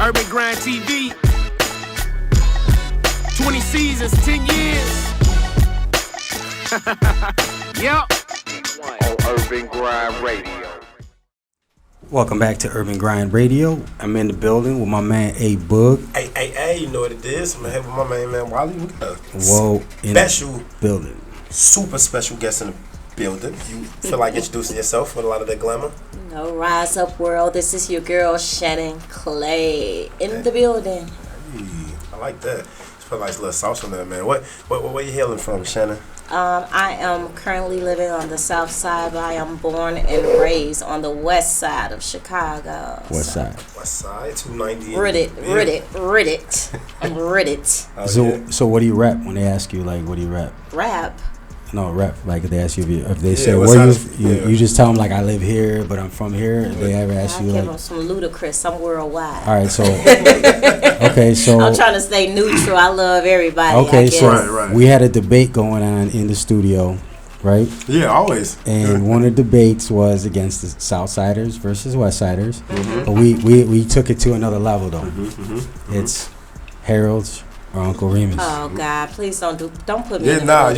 Urban Grind TV. 20 seasons, 10 years. Yep. On Urban Grind Radio. Welcome back to Urban Grind Radio. I'm in the building with my man Aboog. Hey, you know what it is? I'm here with my man Wally. We got a Special building. Super special guest in the building. You feel like introducing yourself with a lot of that glamour? No, rise up world. This is your girl Shannon Clay in the building. Hey, I like that. It's feel like a little sauce on that, man. Where you hailing from, Shannon? I am currently living on the south side, but I am born and raised on the west side of Chicago. West side, 290. Riddick. I'm Riddick. Oh, so what do you rap when they ask you, like, what do you rap? Rap. No, rap. Like, if they ask you, if they say, where you just tell them, like, I live here, but I'm from here. If they ever ask you, I give like, them some ludicrous. I'm worldwide. all right, so, okay, so. I'm trying to stay neutral. I love everybody. Okay, so Right. we had a debate going on in the studio, right? Yeah, always. And one of the debates was against the Southsiders versus Westsiders. Mm-hmm. But we took it to another level, though. Mm-hmm. It's Harold's or Uncle Remus. Oh God! Please don't put me. Yeah, in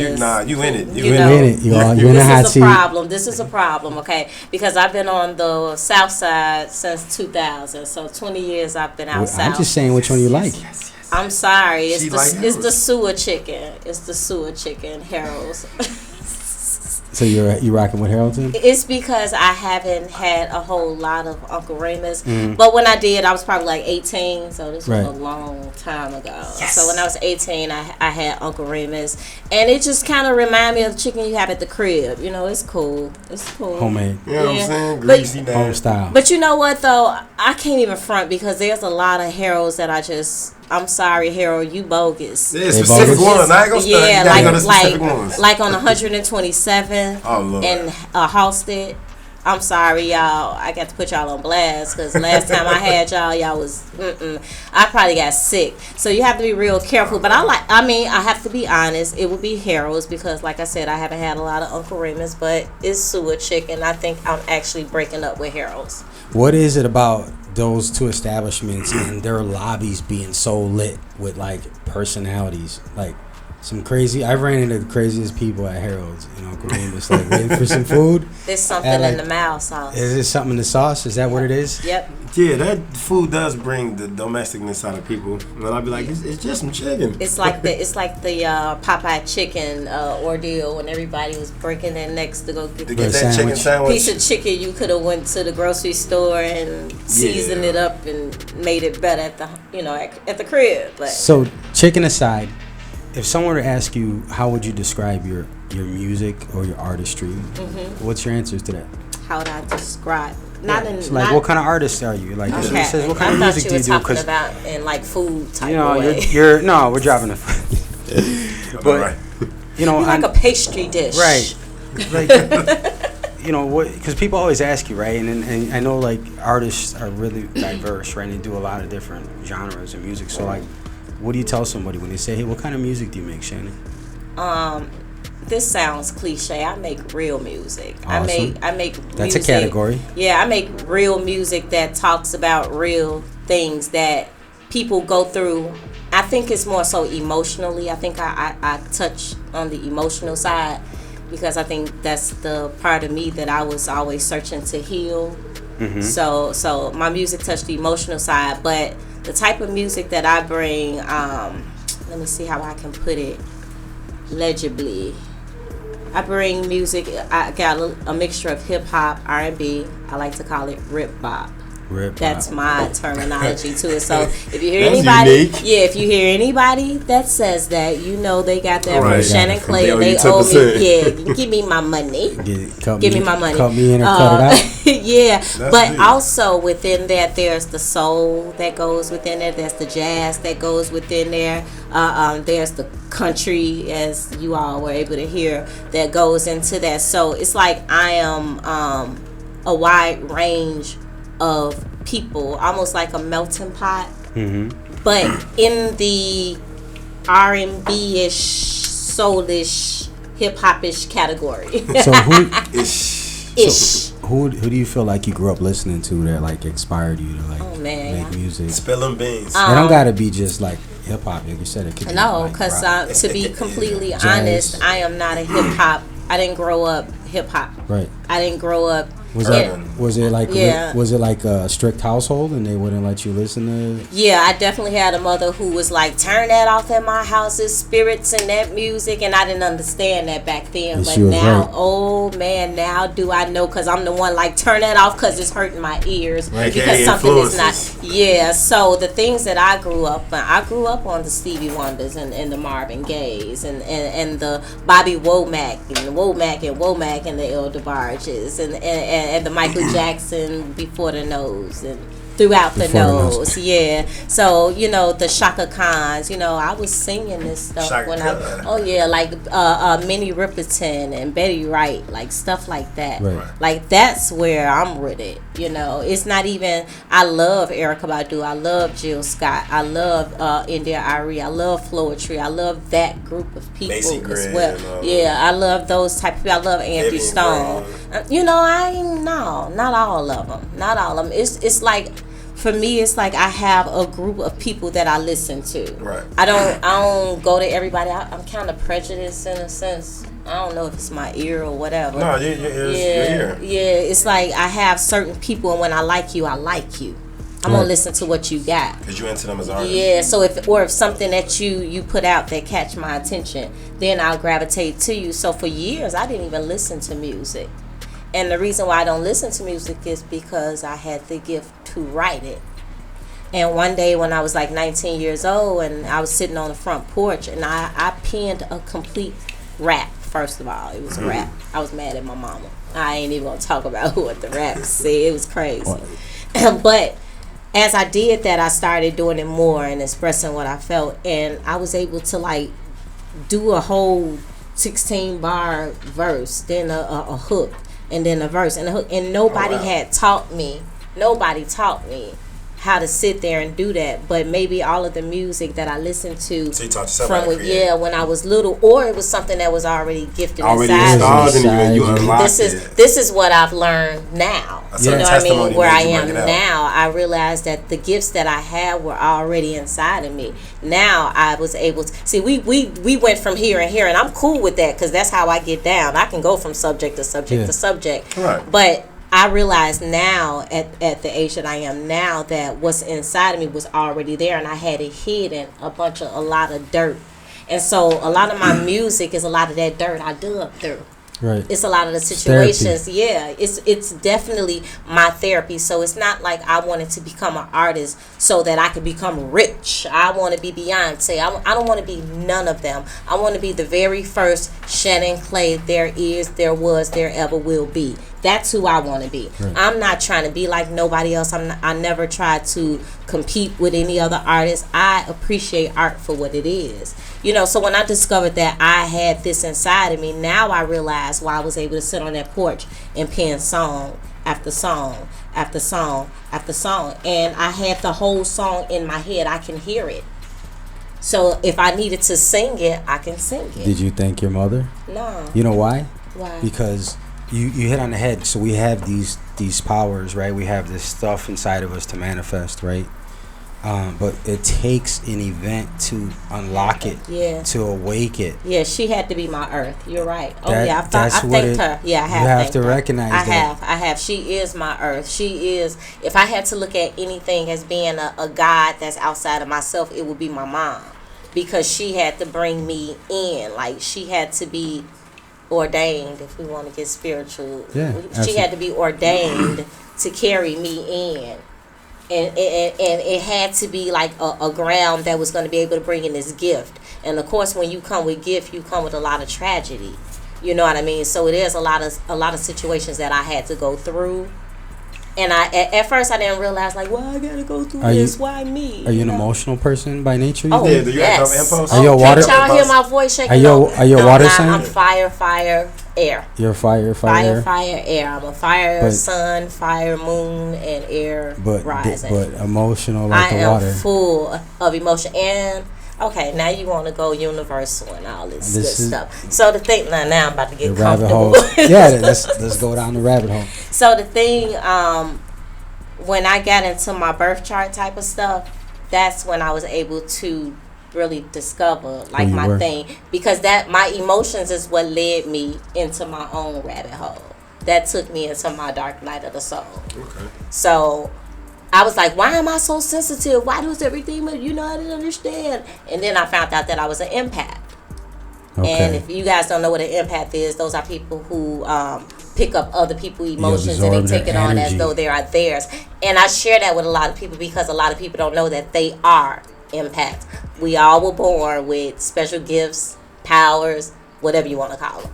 you in it. You in it. You're in the hot seat. This is a problem, okay? Because I've been on the south side since 2000, so 20 years I've been out south. I'm just saying which one you like. Yes. I'm sorry, it's Harold's. the sewer chicken. It's the sewer chicken, Harold's. So you rocking with Harold's then? It's because I haven't had a whole lot of Uncle Remus. But when I did, I was probably like 18, so this was a long time ago. Yes. So when I was 18, I had Uncle Remus. And it just kind of reminded me of the chicken you have at the crib. You know, it's cool. It's cool. Homemade. You know what I'm saying? Greasy, home style. But you know what, though? I can't even front because there's a lot of Harold's that I'm sorry, Harold, you bogus. Yeah, specific ones. I ain't gonna start. Yeah, like on 127th and Halsted. I'm sorry, y'all. I got to put y'all on blast because last time I had y'all was I probably got sick. So you have to be real careful. But I have to be honest. It would be Harold's because, like I said, I haven't had a lot of Uncle Remus, but it's sewer chicken. I think I'm actually breaking up with Harold's. What is it about those two establishments and their lobbies being so lit with like personalities, like some crazy? I ran into the craziest people at Harold's, Uncle Remus, like waiting for some food. There's something in the mouth sauce. Is it something in the sauce? Is that what it is? Yep. Yeah, that food does bring the domesticness out of people. But I'll be like, it's just some chicken. It's like the Popeye chicken ordeal when everybody was breaking their necks to go get that chicken sandwich. Piece of chicken. You could have went to the grocery store and seasoned it up and made it better at the crib. But so, chicken aside, if someone were to ask you how would you describe your music or your artistry, what's your answers to that? How would I describe? What kind of artist are you? Like, okay. Says, what kind of music do you do? I thought you were talking about in like food type way. We're dropping the. But you're like a pastry dish, right? Like, what? Because people always ask you, right? And I know like artists are really diverse, right? And they do a lot of different genres of music. So like, what do you tell somebody when they say, "Hey, what kind of music do you make, Shannon?" This sounds cliche. I make real music. Awesome. I make That's music. a category. Yeah, I make real music that talks about real things that people go through. I think it's more so emotionally. I think I touch on the emotional side because I think that's the part of me that I was always searching to heal. Mm-hmm. So my music touched the emotional side, but the type of music that I bring, let me see how I can put it legibly. I bring music. I got a mixture of hip hop, R&B. I like to call it rip bop. That's my terminology to it. So if you hear anybody that says that, they got that from Shannon Clay. They owe me. Yeah, give me my money. Give me my money. Cut me in or cut it out. Yeah, but also within that, there's the soul that goes within there. There's the jazz that goes within there. There's the country, as you all were able to hear, that goes into that. So it's like I am a wide range of people, almost like a melting pot, but in the R&B-ish, soulish, hip-hop-ish category. So who who do you feel like you grew up listening to that like inspired you to like make music? Spilling beans. It don't gotta be just like hip hop, like you said. It could No, be because rock. to be completely Jazz. honest, I am not a hip hop. I didn't grow up hip hop. Right. I didn't grow up. Was it like Yeah. was it like a strict household and they wouldn't let you listen to? Yeah, I definitely had a mother who was like, turn that off in my house, it's spirits and that music, and I didn't understand that back then. And but she was now, right. oh man, now do I know, because I'm the one like, turn that off because it's hurting my ears. Right, because something is not. influences. Yeah, so the things that I grew up on the Stevie Wonders and the Marvin Gayes and the Bobby Womack and the El DeBarges and the Michael Jackson Before the Nose and Throughout the Nose. Yeah. So, the Shaka Khans, I was singing this stuff Shaka when Khan. like Minnie Riperton and Betty Wright, like stuff like that. Right. Like that's where I'm with it. It's not even, I love Erykah Badu, I love Jill Scott, I love India Arie, I love Floetry, I love that group of people Macy as Gray well. and all Yeah, I love those type of people. I love Angie Vivian Stone. Not all of them. Not all of them. It's like, for me, it's like I have a group of people that I listen to. Right. I don't go to everybody. I'm kind of prejudiced in a sense. I don't know if it's my ear or whatever. No, your ear. Yeah, it's like I have certain people, and when I like you, I like you. I'm gonna listen to what you got. Because you into them as artists. Yeah, so if something that you put out that catch my attention, then I'll gravitate to you. So for years, I didn't even listen to music. And the reason why I don't listen to music is because I had the gift to write it. And one day when I was like 19 years old and I was sitting on the front porch and I penned a complete rap, first of all. It was a rap. I was mad at my mama. I ain't even going to talk about what the rap said. It was crazy. But as I did that, I started doing it more and expressing what I felt. And I was able to like do a whole 16-bar verse, then a hook, and then a verse and a hook, and nobody taught me how to sit there and do that, but maybe all of the music that I listened to So you taught yourself how to create. when I was little, or it was something that was already gifted Already inside installed me. in you and you unlocked This is what I've learned now. That's You a know what I mean? testimony Where that I you am bring it out. now, I realized that the gifts that I had were already inside of me. Now I was able to see. We went from here and here, and I'm cool with that because that's how I get down. I can go from subject to subject to subject. Right. But I realize now, at the age that I am now, that what's inside of me was already there, and I had it hidden, a lot of dirt. And so a lot of my music is a lot of that dirt I dug through. Right. It's a lot of the situations. Yeah, it's definitely my therapy. So it's not like I wanted to become an artist so that I could become rich. I want to be Beyonce. I don't want to be none of them. I want to be the very first Shannon Clay there is, there was, there ever will be. That's who I want to be. Right. I'm not trying to be like nobody else. I never tried to compete with any other artist. I appreciate art for what it is. So when I discovered that I had this inside of me, now I realize why I was able to sit on that porch and pen song after song after song after song. And I had the whole song in my head. I can hear it. So if I needed to sing it, I can sing it. Did you thank your mother? No. You know why? Why? Because you hit on the head. So we have these powers, right? We have this stuff inside of us to manifest, right? But it takes an event to unlock it, to awake it. Yeah, she had to be my earth. You're right. I thanked her. Yeah, I have. You have to recognize that. I have. She is my earth. She is. If I had to look at anything as being a God that's outside of myself, it would be my mom, because she had to bring me in. Like, she had to be ordained, if we want to get spiritual. Yeah, she had to be ordained to carry me in. And it had to be like a ground that was going to be able to bring in this gift. And of course, when you come with gift, you come with a lot of tragedy. You know what I mean? So it is a lot of situations that I had to go through. And at first I didn't realize, like, well, I gotta go through this. Why me? Are you an emotional person by nature? Oh, do you have yes. impulse? Are you a water? Can't y'all hear my voice shaking? Are you a water sign? I'm fire, air. You're fire, Air. I'm a fire, sun, fire, moon, and air rising. But emotional like the water. I am full of emotion, and Okay, now you want to go universal and all this good This is- stuff. So the thing, now I'm about to The get rabbit comfortable. hole. Yeah, let's go down the rabbit hole. So the thing, when I got into my birth chart type of stuff, that's when I was able to really discover like you my were. thing, because that my emotions is what led me into my own rabbit hole. That took me into my dark night of the soul. Okay. So I was like, why am I so sensitive? Why does everything, I didn't understand. And then I found out that I was an empath. Okay. And if you guys don't know what an empath is, those are people who pick up other people's emotions and they absorb take their it on as energy. though they are theirs. And I share that with a lot of people because a lot of people don't know that they are empaths. We all were born with special gifts, powers, whatever you want to call them.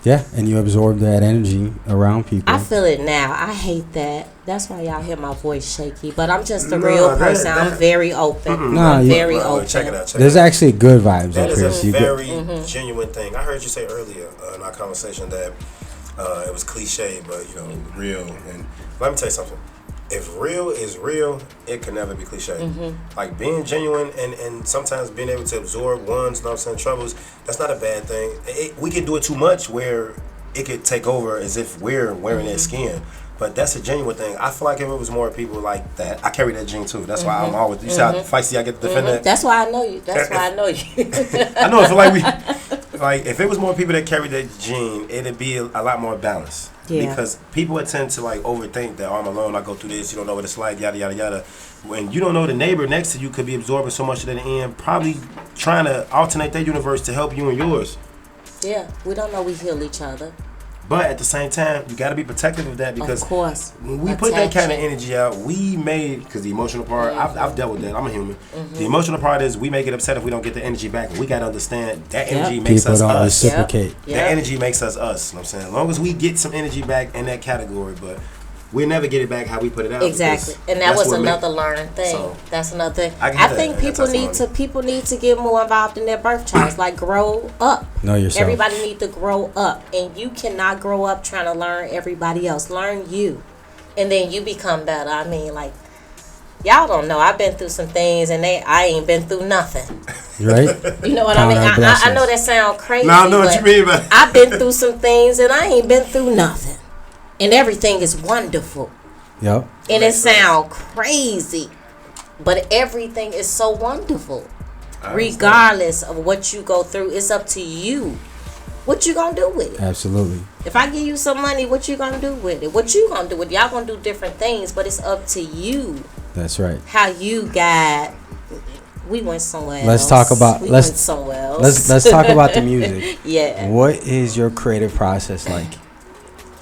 Yeah, and you absorb that energy around people. I feel it now. I hate that. That's why y'all hear my voice shaky. But I'm just a No, real person. I'm that- very open. Nah, I'm you- very Bro, open. check it out. There's actually good vibes That up is here. a So you get, very genuine thing. I heard you say earlier in our conversation that it was cliche, but real. And let me tell you something. If real is real, it can never be cliche. Like being genuine and sometimes being able to absorb one's troubles, that's not a bad thing. We can do it too much where it could take over as if we're wearing their skin. But that's a genuine thing. I feel like if it was more people like that, I carry that gene too. That's why I'm always. You see how feisty I get to defend that. That's why I know you. That's why I know you. I know. I feel like if it was more people that carry that gene, it'd be a lot more balanced. Yeah. Because people tend to overthink that I'm alone. I go through this. You don't know what it's like. Yada yada yada. When you don't know the neighbor next to you could be absorbing so much at the end, probably trying to alternate their universe to help you and yours. Yeah, we don't know we heal each other. But at the same time, you got to be protective of that because Of course. when we put that kind of Attention. energy out, we made, because the emotional part, I've dealt with that. I'm a human. The emotional part is we may get upset if we don't get the energy back. We got to understand that energy makes people us don't us. reciprocate. Yep. That energy makes us us. You know what I'm saying? As long as we get some energy back in that category, but we never get it back how we put it out. Exactly, because and that that's was what another make- learned thing. So, That's another thing. I get I that. think That's people need to get more involved in their birth charts, like grow up. Know yourself. Everybody need to grow up, and you cannot grow up trying to learn everybody else. Learn you, and then you become better. I mean, like y'all don't know. I've been through some things, and I ain't been through nothing. Right? You know what Count I mean? our I blessings. know that sound crazy. No, I know what but you mean, but I've been through some things, and I ain't been through nothing, and everything is wonderful. Yep. And it sound crazy, but everything is so wonderful. Regardless of what you go through, it's up to you. What you gonna do with it? Absolutely. If I give you some money, what you gonna do with it? What you gonna do with it? Y'all gonna do different things, but it's up to you. That's right. How you got. We went somewhere else. Let's talk about- We let's- went somewhere else. Let's talk about the music. Yeah. What is your creative process like?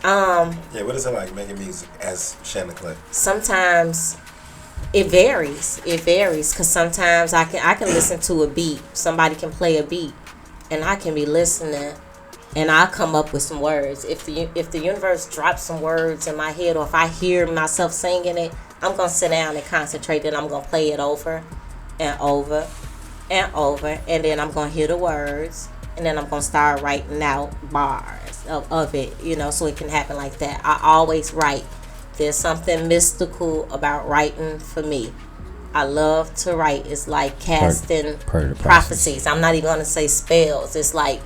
yeah, what is it like making music as Shannon Clay? Sometimes it varies. Because sometimes I can listen to a beat. Somebody can play a beat, and I can be listening, and I'll come up with some words. If the universe drops some words in my head, or if I hear myself singing it, I'm gonna sit down and concentrate, and I'm gonna play it over and over and over, and then I'm gonna hear the words, and then I'm gonna start writing out bars of it, so it can happen like that. I always write. There's something mystical about writing for me. I love to write. It's like casting part of the process. prophecies. I'm not even going to say spells. It's like,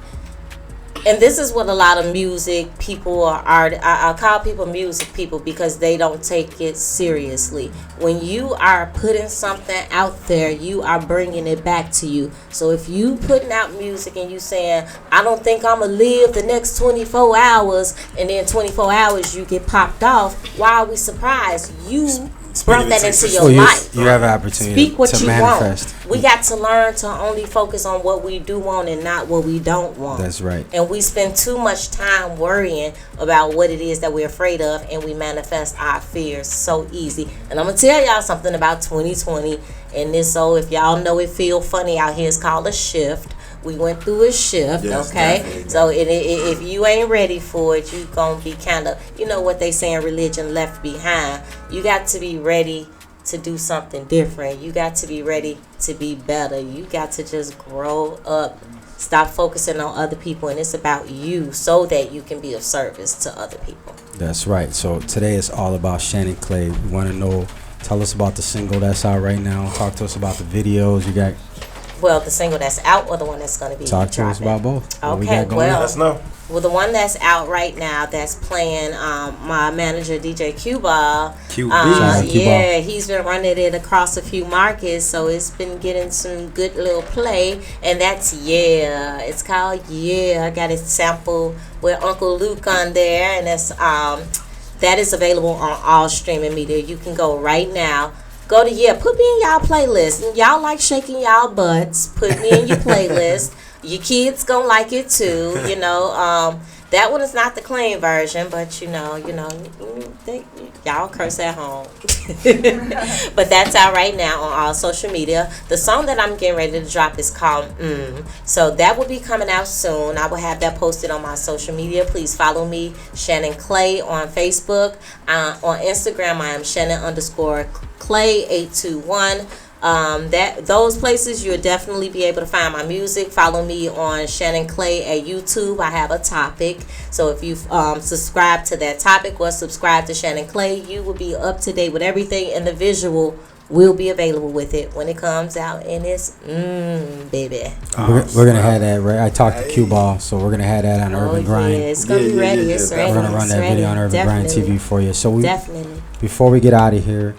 and this is what a lot of music people are. I call people music people because they don't take it seriously. When you are putting something out there, you are bringing it back to you. So if you putting out music and you saying, I don't think I'm going to live the next 24 hours, and then 24 hours you get popped off, why are we surprised? You brought that into your life. You have an opportunity Speak what to you manifest. want. We got to learn to only focus on what we do want and not what we don't want. That's right. And we spend too much time worrying about what it is that we're afraid of, and we manifest our fears so easy. And I'm going to tell y'all something about 2020. And this, so if y'all know it feel funny out here, it's called a shift. We went through a shift, Yes, okay? definitely. So if you ain't ready for it, you going to be kind of, what they say in religion, left behind. You got to be ready to do something different. You got to be ready to be better. You got to just grow up. Stop focusing on other people, and it's about you so that you can be of service to other people. That's right. So today is all about Shannon Clay. We want to know, tell us about the single that's out right now. Talk to us about the videos. You got Well, the single that's out or the one that's going to be Talk to us dropping? about both. What we Okay, got going well, on? Let us know. Well, the one that's out right now that's playing, my manager DJ Cuba. Shout out Cuba. Yeah, he's been running it across a few markets, so it's been getting some good little play. And that's Yeah. It's called Yeah. I got it sample with Uncle Luke on there, and that is available on all streaming media. You can go right now. Go to Yeah. Put me in y'all playlist. And y'all like shaking y'all butts. Put me in your playlist. Your kids gonna like it too, you know. That one is not the clean version, but y'all curse at home. But that's out right now on all social media. The song that I'm getting ready to drop is called So that will be coming out soon. I will have that posted on my social media. Please follow me, Shannon Clay, on Facebook. On Instagram, I am Shannon_Clay821. Those places you'll definitely be able to find my music. Follow me on Shannon Clay at YouTube. I have a topic, so if you subscribe to that topic or subscribe to Shannon Clay, you will be up to date with everything, and the visual will be available with it when it comes out. And it's baby. We're gonna have that right. I talked to Q-Ball, so we're gonna have that on Urban Grind. Yeah, it's gonna be ready. It's ready. We're gonna run that video on Urban Grind TV for you. So definitely. Before we get out of here,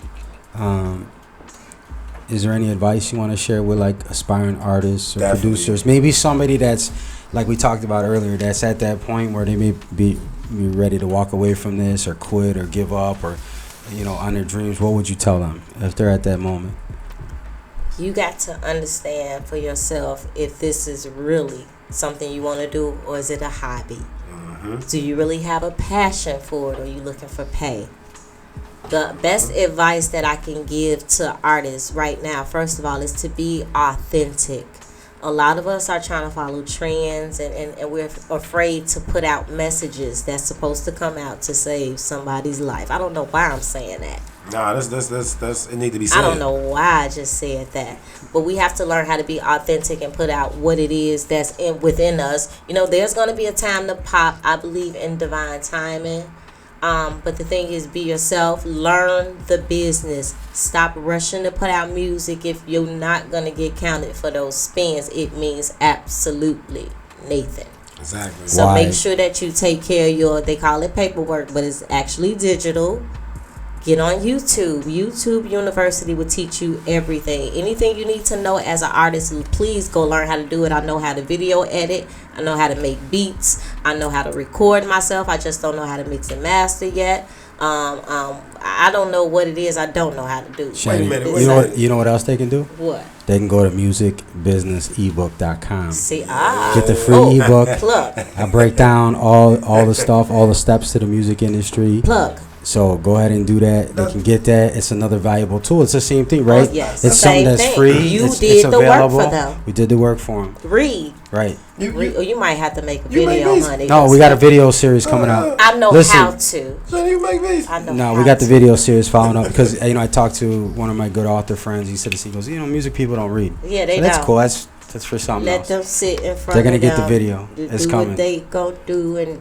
is there any advice you want to share with like aspiring artists or producers? Maybe somebody that's, like we talked about earlier, that's at that point where they may be ready to walk away from this or quit or give up or, on their dreams. What would you tell them if they're at that moment? You got to understand for yourself if this is really something you want to do, or is it a hobby? Do you really have a passion for it, or are you looking for pay? The best advice that I can give to artists right now, first of all, is to be authentic. A lot of us are trying to follow trends, and we're afraid to put out messages that's supposed to come out to save somebody's life. I don't know why I'm saying that. Nah, that's it need to be said. I don't know why I just said that. But we have to learn how to be authentic and put out what it is that's within us. There's going to be a time to pop. I believe in divine timing. But the thing is, be yourself. Learn the business. Stop rushing to put out music. If you're not going to get counted for those spins, it means absolutely nothing. Exactly. So make sure that you take care of they call it paperwork, but it's actually digital. Get on YouTube. YouTube University will teach you everything. Anything you need to know as an artist, please go learn how to do it. I know how to video edit. I know how to make beats. I know how to record myself. I just don't know how to mix and master yet. I don't know what it is I don't know how to do. Shannon, Wait a you know what else they can do? What? They can go to musicbusinessebook.com. See, get the free ebook. Plug. I break down all the stuff, all the steps to the music industry. Plug. So go ahead and do that. They can get that. It's another valuable tool. It's the same thing, right? Oh, yes. It's something that's free. You it's did the available. work for them. We did the work for them. Read. Right. You might have to make a video, honey. No, we got a video series coming out. I know how to. So you make these. I know No, how we got the to. video series following up because I talked to one of my good author friends. He said this. He goes, music people don't read. Yeah, they so that's don't. cool. That's for something Let else. them sit in front. They're gonna of get the them, video. It's do coming. What they gonna do and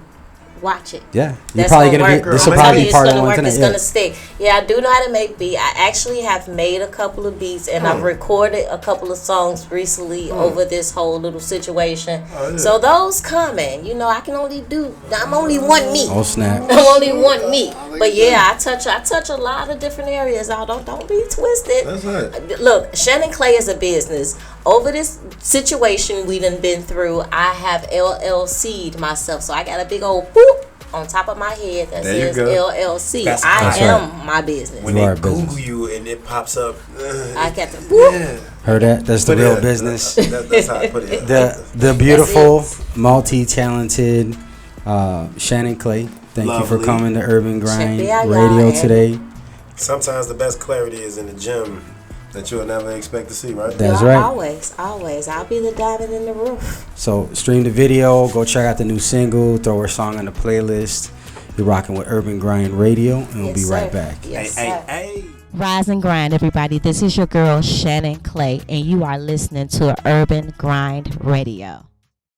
watch it. Yeah, That's probably gonna gonna work, be. This girl. will I'm probably telling be you, part it's of gonna one work. tonight. It's gonna stick. Yeah, I do know how to make beats. I actually have made a couple of beats, and I've recorded a couple of songs recently over this whole little situation. So those coming. I can only do. I'm only one me. Oh snap! I'm only one me. But yeah, I touch a lot of different areas. Don't be twisted. That's right. Look, Shannon Clay is a business. Over this situation we done been through, I have LLC'd myself. So I got a big old boop on top of my head that There you says go. LLC. That's I right. am my business. When You they are a Google business. you and it pops up. I got the boop. Yeah. Heard that? That's the But real yeah, business. That's how I put it. The beautiful, multi-talented Shannon Clay. Thank you for Lovely. coming to Urban Grind me out, Radio y'all. today. Sometimes the best clarity is in the gym that you'll never expect to see, right? That's Yeah, right. Always. I'll be the diamond in the roof. So stream the video. Go check out the new single. Throw her song on the playlist. You're rocking with Urban Grind Radio, and we'll Yes, be right sir. back. Yes, Hey, sir. hey. Rise and grind, everybody. This is your girl, Shannon Clay, and you are listening to Urban Grind Radio.